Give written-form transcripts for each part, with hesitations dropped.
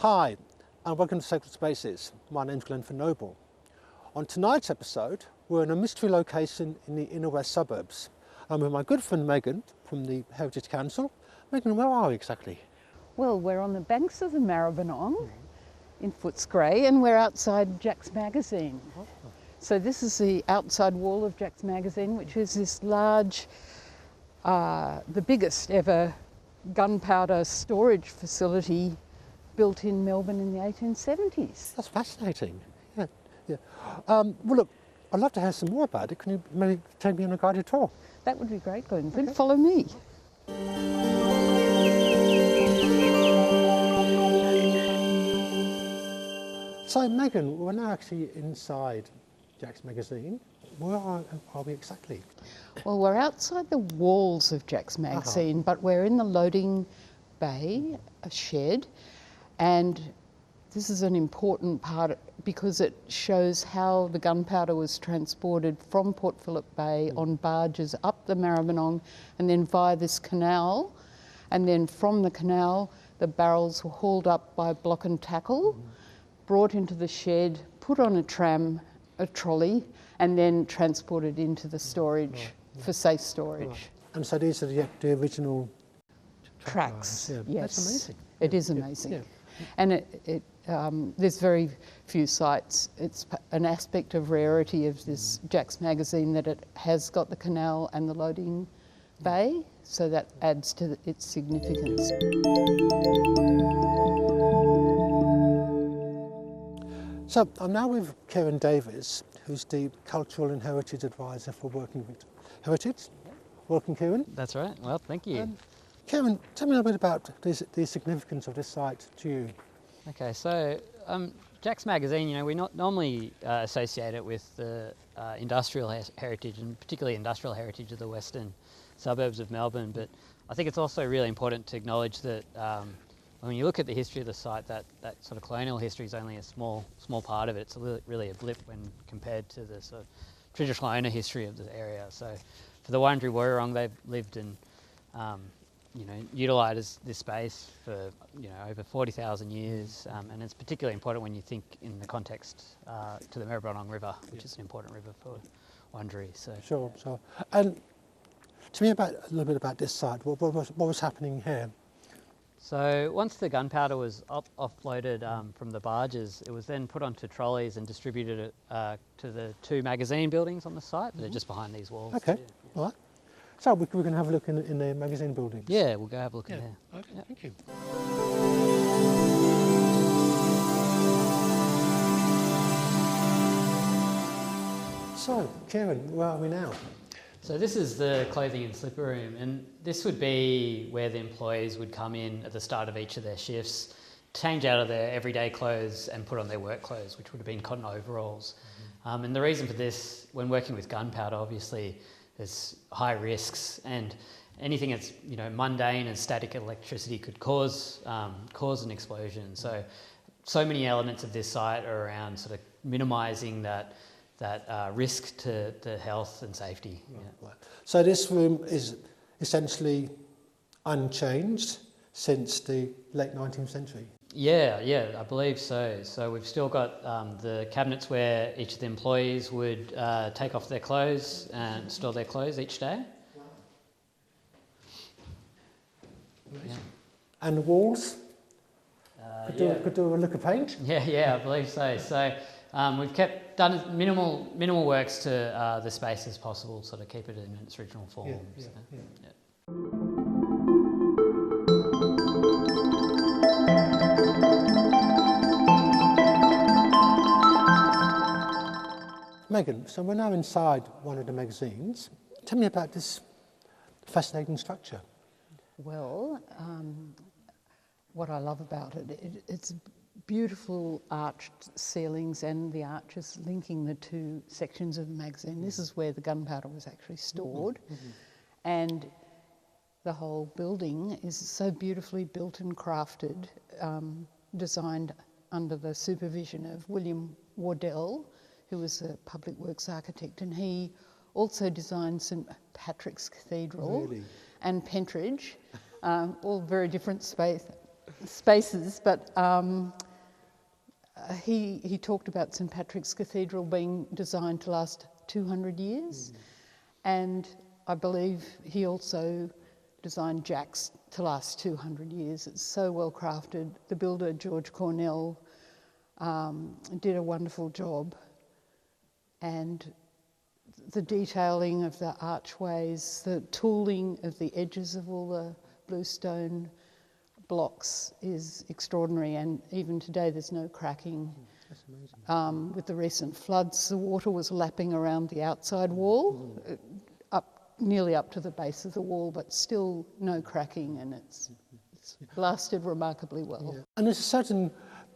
Hi, and welcome to Sacred Spaces. My name's Glenford Noble. On tonight's episode, we're in a mystery location in the inner west suburbs. I'm with my good friend Megan from the Heritage Council. Megan, where are we exactly? Well, we're on the banks of the Maribyrnong in Footscray, and we're outside Jack's Magazine. Oh. So this is the outside wall of Jack's Magazine, which is this large, the biggest ever gunpowder storage facility built in Melbourne in the 1870s. That's fascinating. Yeah. Well, look, I'd love to hear some more about it. Can you maybe take me on a guided tour? That would be great, Glenford. Okay. Follow me. So, Megan, we're now actually inside Jack's Magazine. Where are we exactly? Well, we're outside the walls of Jack's Magazine, but we're in the loading bay, a shed, and this is an important part because it shows how the gunpowder was transported from Port Phillip Bay on barges up the Maribyrnong and then via this canal, and then from the canal the barrels were hauled up by block and tackle, brought into the shed, put on a tram, a trolley, and then transported into the storage for safe storage. Right. And so these are the original Tracks. Yeah. Yes, That's amazing. it is amazing. Yeah. And there's very few sites. It's an aspect of rarity of this Jack's Magazine that it has got the canal and the loading bay, so that adds to its significance. So I'm now with Kieran Davies, who's the Cultural and Heritage Advisor for Working Heritage. Welcome, Kieran. That's right. Well, thank you. Kieran, tell me a little bit about the significance of this site to you. Okay, so Jack's Magazine, you know, we not normally associate it with the industrial heritage, and particularly industrial heritage of the western suburbs of Melbourne. But I think it's also really important to acknowledge that when you look at the history of the site, that sort of colonial history is only a small part of it. It's really a blip when compared to the sort of traditional owner history of the area. So for the Wurundjeri Woiwurrung, they've lived and utilised this space for over 40,000 years, and it's particularly important when you think in the context to the Maribyrnong River, which is an important river for Wurundjeri. So Sure. And tell me a little bit about this site. What was happening here? So once the gunpowder was offloaded from the barges, it was then put onto trolleys and distributed to the two magazine buildings on the site that are just behind these walls. Okay, all right. So we can have a look in the magazine buildings. Yeah, we'll go have a look in there. Okay, Yep. thank you. So, Kieran, where are we now? So this is the clothing and slipper room, and this would be where the employees would come in at the start of each of their shifts, change out of their everyday clothes and put on their work clothes, which would have been cotton overalls. And the reason for this, when working with gunpowder, obviously there's high risks, and anything that's mundane and static electricity could cause an explosion. So many elements of this site are around sort of minimising that risk to health and safety. Right. So this room is essentially unchanged since the late 19th century? Yeah, I believe so. So we've still got the cabinets where each of the employees would take off their clothes and store their clothes each day. Yeah. And the walls? Could do a lick of paint? Yeah, I believe so. So we've done minimal works to the space as possible, sort of keep it in its original form. Yeah. Megan, so we're now inside one of the magazines. Tell me about this fascinating structure. Well, what I love about it's beautiful arched ceilings and the arches linking the two sections of the magazine. This is where the gunpowder was actually stored. And the whole building is so beautifully built and crafted, designed under the supervision of William Wardell, who was a public works architect, and he also designed St Patrick's Cathedral and Pentridge, all very different spaces, but he talked about St Patrick's Cathedral being designed to last 200 years, and I believe he also designed Jack's to last 200 years. It's so well crafted. The builder, George Cornell, did a wonderful job, and the detailing of the archways, the tooling of the edges of all the bluestone blocks is extraordinary, and even today there's no cracking. That's amazing. With the recent floods, the water was lapping around the outside wall, nearly up to the base of the wall, but still no cracking, and it's lasted remarkably well. Yeah. And there's a certain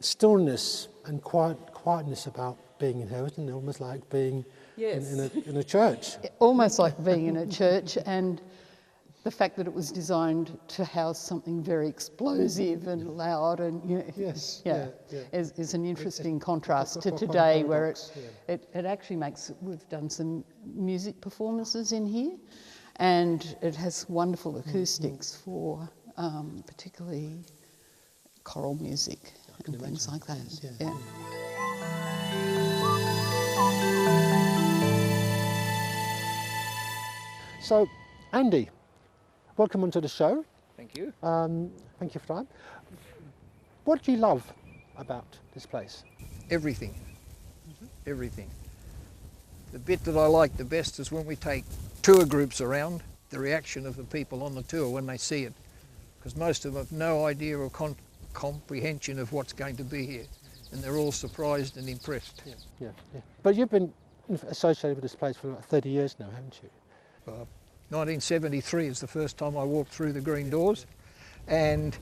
stillness and quietness about being in here, isn't it? Almost like being in a church. Almost like being in a church, and the fact that it was designed to house something very explosive and loud, and is an interesting contrast to today, where it actually makes. We've done some music performances in here, and it has wonderful acoustics for particularly choral music and things like that. Yeah. So, Andy, welcome onto the show. Thank you. Thank you for time. What do you love about this place? Everything. Everything. The bit that I like the best is when we take tour groups around, the reaction of the people on the tour when they see it. Because most of them have no idea or comprehension of what's going to be here. And they're all surprised and impressed. Yeah. But you've been associated with this place for like 30 years now, haven't you? 1973 is the first time I walked through the green doors, and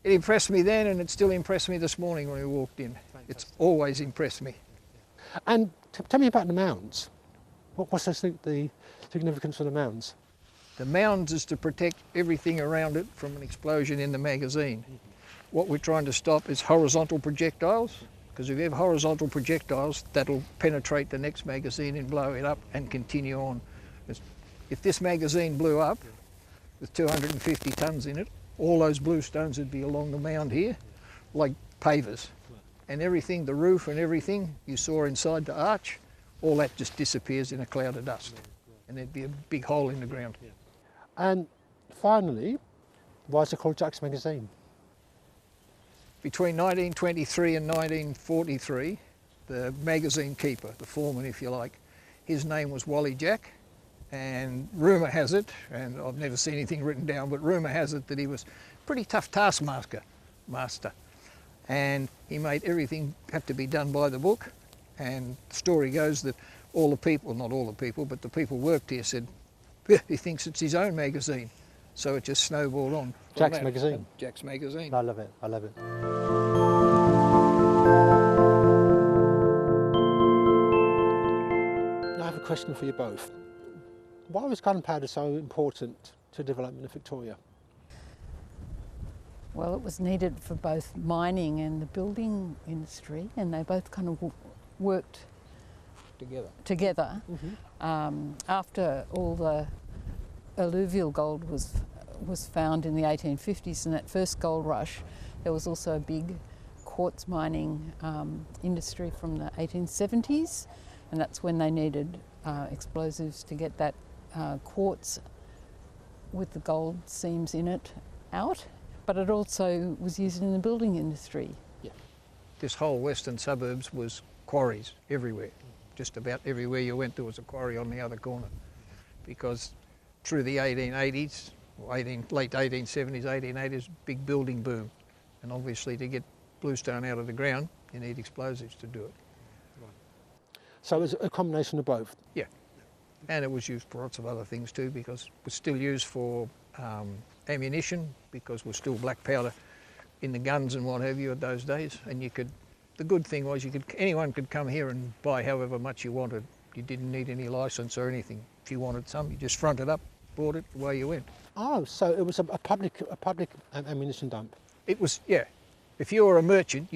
it impressed me then, and it still impressed me this morning when we walked in. Fantastic. It's always impressed me. And tell me about the mounds. What's the significance of the mounds? The mounds is to protect everything around it from an explosion in the magazine. What we're trying to stop is horizontal projectiles, because if you have horizontal projectiles, that'll penetrate the next magazine and blow it up and continue on. If this magazine blew up with 250 tonnes in it, all those bluestones would be along the mound here, like pavers. And everything, the roof and everything you saw inside the arch, all that just disappears in a cloud of dust. And there'd be a big hole in the ground. And finally, why is it called Jack's Magazine? Between 1923 and 1943, the magazine keeper, the foreman if you like, his name was Wally Jack. And rumour has it, and I've never seen anything written down, but rumour has it that he was a pretty tough taskmaster. And he made everything have to be done by the book. And the story goes that all the people, not all the people, but the people who worked here said, he thinks it's his own magazine. So it just snowballed on. Jack's Magazine? Jack's Magazine. I love it, I love it. I have a question for you both. Why was gunpowder so important to development of Victoria? Well, it was needed for both mining and the building industry, and they both kind of worked together. After all the alluvial gold was found in the 1850s and that first gold rush, there was also a big quartz mining industry from the 1870s, and that's when they needed explosives to get that quartz with the gold seams in it out, but it also was used in the building industry. Yeah. This whole western suburbs was quarries everywhere. Just about everywhere you went there was a quarry on the other corner, because through the 1880s, or late 1870s, 1880s, big building boom, and obviously to get bluestone out of the ground you need explosives to do it. So it was a combination of both? Yeah. And it was used for lots of other things too, because it was still used for ammunition, because we're still black powder in the guns and what have you at those days. And the good thing was anyone could come here and buy however much you wanted. You didn't need any license or anything. If you wanted some, you just fronted up, bought it, away you went. Oh, so it was a public ammunition dump? It was, yeah. If you were a merchant,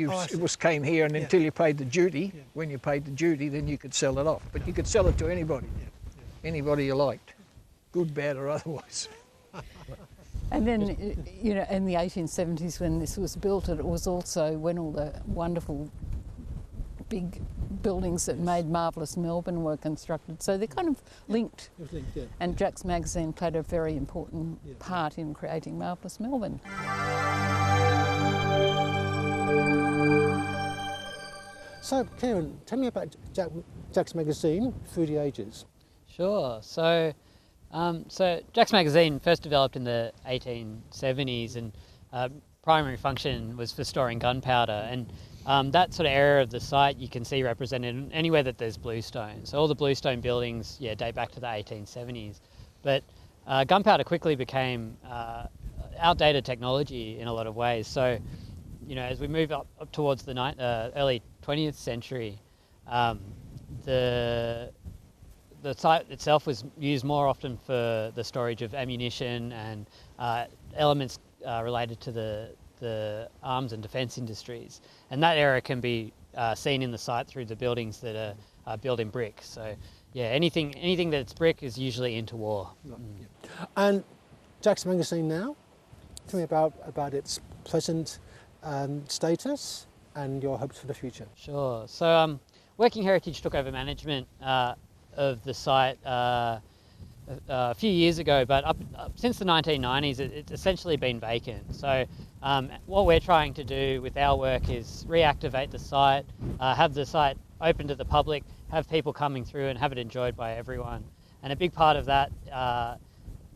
came here, and until you paid the duty, when you paid the duty, then you could sell it off. But you could sell it to anybody, anybody you liked, good, bad or otherwise. And then, you know, in the 1870s when this was built, it was also when all the wonderful big buildings that made marvellous Melbourne were constructed. So they're kind of linked. It was linked, yeah. And Jack's Magazine played a very important part in creating marvellous Melbourne. So, Kieran, tell me about Jack's Magazine through the ages. Sure. So Jack's Magazine first developed in the 1870s, and primary function was for storing gunpowder. And that sort of area of the site you can see represented anywhere that there's bluestone. So all the bluestone buildings, date back to the 1870s. But gunpowder quickly became outdated technology in a lot of ways. So, you know, as we move up towards the early 20th century, the site itself was used more often for the storage of ammunition and elements related to the arms and defence industries. And that era can be seen in the site through the buildings that are built in brick. So, yeah, anything that's brick is usually interwar. And Jack's Magazine now, tell me about its present status and your hopes for the future. Sure. So Working Heritage took over management of the site a few years ago, but up since the 1990s it's essentially been vacant. So what we're trying to do with our work is reactivate the site, have the site open to the public, have people coming through and have it enjoyed by everyone. And a big part of that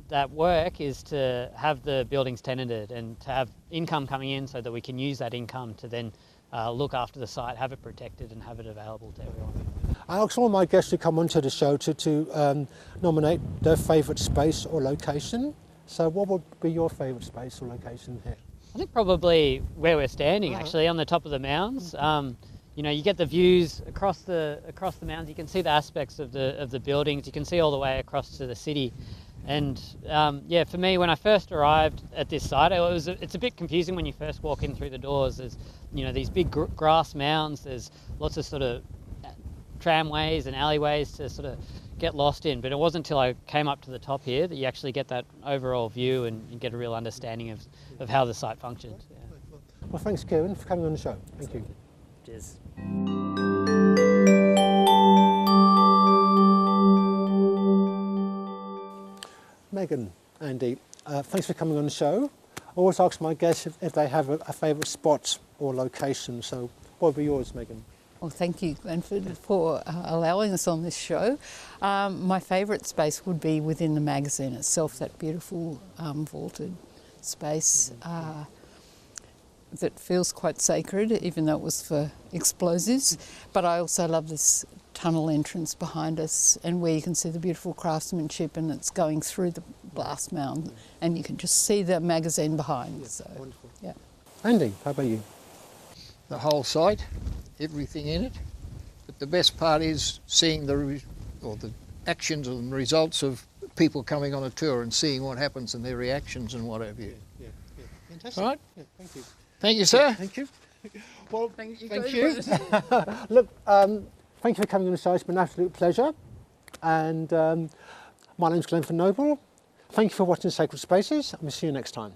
that work is to have the buildings tenanted and to have income coming in so that we can use that income to then look after the site, have it protected and have it available to everyone. I asked all my guests to come onto the show to nominate their favourite space or location. So what would be your favourite space or location here? I think probably where we're standing, actually, on the top of the mounds. You know, you get the views across the mounds. You can see the aspects of the buildings. You can see all the way across to the city. And yeah, for me, when I first arrived at this site, it's a bit confusing when you first walk in through the doors. There's, you know, these big grass mounds. There's lots of sort of tramways and alleyways to sort of get lost in. But it wasn't until I came up to the top here that you actually get that overall view and get a real understanding of how the site functions. Yeah. Well, thanks, Kieran, for coming on the show. Thank you. Cheers. Megan, Andy, thanks for coming on the show. I always ask my guests if they have a favourite spot or location. So what would be yours, Megan? Well, thank you, Glenford, for allowing us on this show. My favourite space would be within the magazine itself, that beautiful vaulted space that feels quite sacred, even though it was for explosives. But I also love this tunnel entrance behind us, and where you can see the beautiful craftsmanship, and it's going through the blast mound, and you can just see the magazine behind. So, wonderful. Yeah. Andy, how about you? The whole site, everything in it. But the best part is seeing the actions and results of people coming on a tour and seeing what happens and their reactions and what have you. Yeah. Fantastic. Right? Yeah, thank you. Thank you, sir. Thank you. Well, Thank you. look, thank you for coming on the show. It's been an absolute pleasure. And my name's Glenford Noble. Thank you for watching Sacred Spaces, and we'll see you next time.